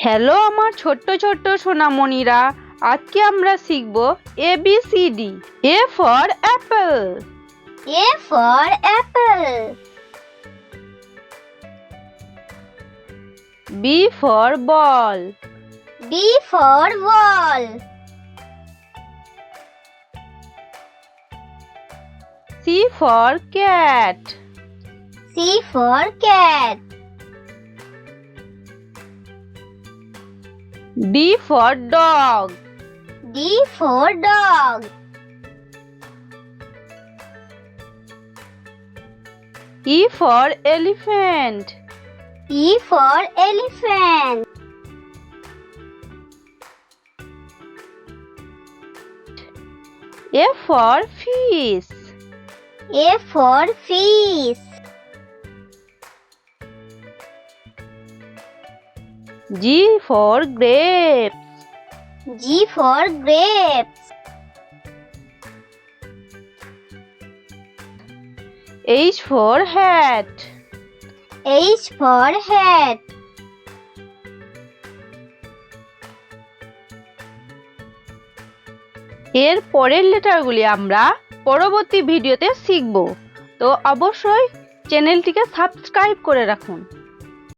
Hello আমার ছোট্ট ছোট্ট সোনামণিরা, আজকে আমরা শিখব ABCD। A for apple, A for apple. B for ball, B for ball. C for cat, C for cat. D for dog, D for dog. E for elephant, E for elephant. F for fish, A for fish. G for grapes, G for grapes. H for hat, H for hat. এর পরের লেটারগুলি আমরা পরবর্তী ভিডিওতে শিখব, তো অবশ্যই চ্যানেলটিকে subscribe করে রাখুন।